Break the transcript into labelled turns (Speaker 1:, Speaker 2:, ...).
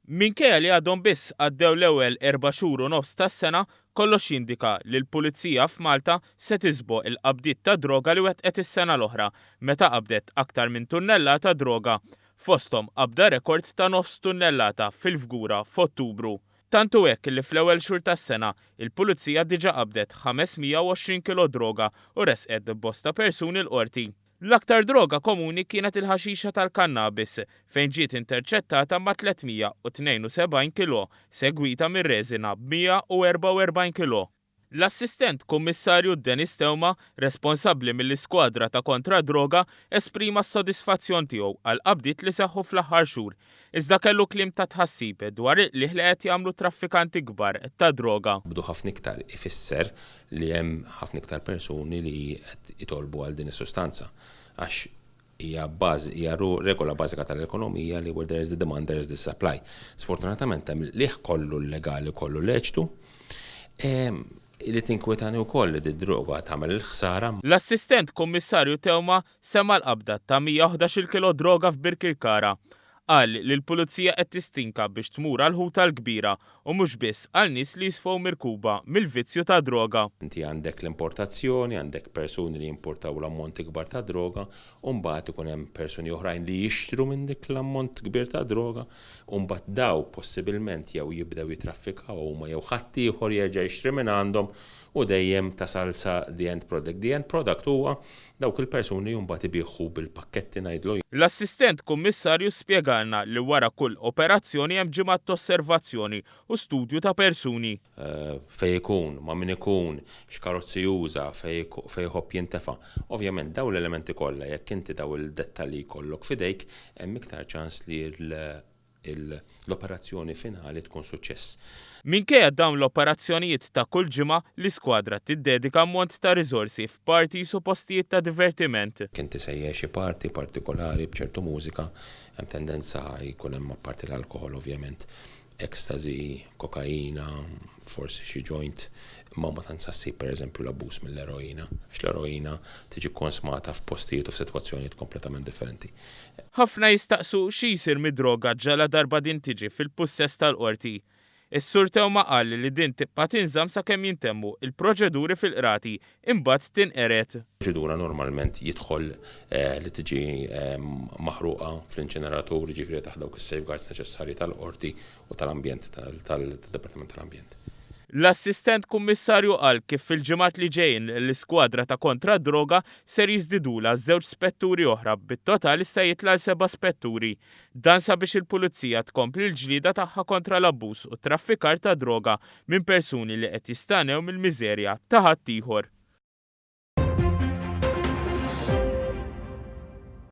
Speaker 1: Minkejja li għadhom biss għaddew l-ewwel 4 xhur u nofs tas-sena, kollox jindika li l-Pulizija f'Malta se tisboq il-qabdiet ta' droga li wettqet is-sena l-oħra, meta qabdet aktar minn tunnellata droga. Fosthom qabda rekord ta' nofs tunnellata fil-Fgura f'Ottubru. Tantu hekk li fl-ewwel xhur tas-sena il-Pulizija diġà qabdet 520 kilo droga u resqet bosta persuni l-qorti. L-aktar droga komuni kienet il-ħaxixa tal-kannabis fejn ġiet interċettata ma' 372 kilo, segwita mir-reżina b'144 kilo. L-assistent kummissarju Denis Tewma, responsabbli mill-iskwadra ta' kontra droga, esprima s-sodisfazzjon tiegħu għal qabdiet li seħħu fl-aħħar xhur. Iżda kellu kliem ta' tħassib dwar il-liħ li qed jagħmlu traffikanti kbar ta' droga.
Speaker 2: Bdu ħafna iktar ifisser li hemm ħafna iktar persuni li qed jitolbu għal din is-sustanza. Għax hija regola bażika tal-ekonomija li where there is the demand there is the supply. Sfortunatament hemm liħ kollu legali kollu leċtu. Li tinkwetani wkoll li d-droga tagħmel il-ħsara.
Speaker 1: L-assistent kummissarju Tewma sema l-qabda ta' 111 kilo droga f'Birkirkara. Qal li l-Pulizija qed tistinka biex tmur għal ħuta l-kbira u mhux biss għal nies li jisfgħu mirkuba mill-vizzju ta' droga.
Speaker 2: Inti għandek l-importazzjoni, għandek persuni li jimportaw l-ammonti kbar ta' droga, u mbagħad ikun hemm persuni oħrajn li jixtru minn dik l-ammont kbir ta' droga, u mbagħad daw possibilment jew jibdew jitraffikaw huma jew ħadd ieħor jerġa' jixtri minn għandhom u dejjem tasal sa the end product. The end product huwa dawk il-persuni mbagħad ibieħu bil-pakketti ngħidlu.
Speaker 1: L-assistent kummissarju spjegalna li wara kull operazzjoni hemm ġimgħat ta' osservazzjoni u studju ta' persuni.
Speaker 2: Fejn ikun, ma' min ikun, x'karozzi juża, fejn ħobb jintefa'. Ovvjament dawn l-elementi kollha jekk inti daw il-dettalji jkollok f'idejk, hemm iktar ċans li l-operazzjoni finali tkun suċċess.
Speaker 1: Minkejja dawn l-operazzjonijiet ta' kull ġimgħa l-iskwadra tiddedika ammont ta' riżorsi f'parti u postijiet ta' divertiment.
Speaker 2: Inti sejjer xi parti partikolari b'ċertu mużika, hemm tendenza jkun hemm apparti l-alkohol ovvjament, ecstasy, kokaina, forsi xi joint, ma tansassi pereżempju l-abbuż mill-eroina, għax l-eroina tiġi konsmata f'postijiet u f'sitwazzjonijiet kompletament differenti.
Speaker 1: Ħafna jistaqsu xi jsir mid-droga ġala darba din tiġi fil-pussess tal-qorti. Is-Sur Tewma qal li din tibqa' tinżamm sakemm jintemmu il-proċeduri fil-qrati imbagħad tinqeret.
Speaker 2: Proċedura normalment jidħol li tiġi maħruqa fl-inċineratur, jiġifieri taħt dawk is-safeguards neċessarji tal-qorti u tal-ambjent tal-Dipartiment tal-Ambjent.
Speaker 1: L-assistent kummissarju qal kif fil-ġimgħat li ġejjin l-iskwadra ta' kontra droga ser jiżdidula żewġ spetturi oħra bit-total issa jitla' 7 spetturi. Dan sabiex il-Pulizija tkompli l-ġlieda tagħha kontra l-abbuż u traffikar ta' droga minn persuni li qed jistanew mill-miżerja ta' ħadd ieħor.